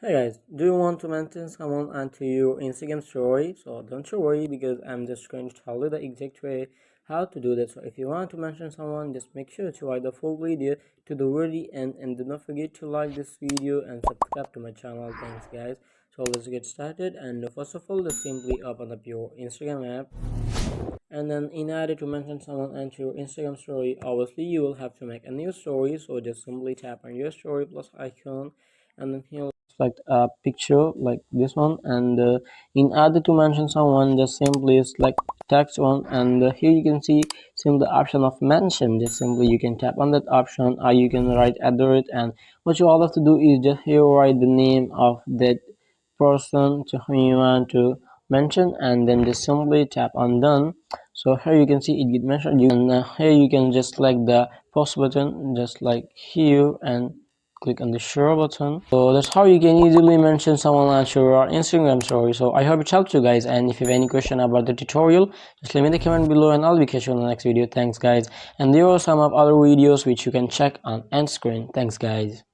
Hey guys, do you want to mention someone onto your Instagram story? So don't you worry because I'm just going to tell you the exact way how to do that. So if you want to mention someone, just make sure to watch the full video to the very end and do not forget to like this video and subscribe to my channel. Thanks guys. So let's get started, and first of all, just simply open up your Instagram app, and then in order to mention someone onto your Instagram story, obviously you will have to make a new story. So just simply tap on your story plus icon, and then here select a picture like this one, and in order to mention someone, just simply select text one, and here you can see simply the option of mention. Just simply you can tap on that option, or you can write at the rate, and what you all have to do is just here write the name of that person to whom you want to mention, and then just simply tap on done. So here you can see it get mentioned, and here you can just select the post button just like here and click on the share button. So that's how you can easily mention someone on your Instagram story. So I hope it helped you guys, and if you have any question about the tutorial, just leave me in the comment below and I'll be catching you on the next video. Thanks guys, and there are some of other videos which you can check on end screen. Thanks guys.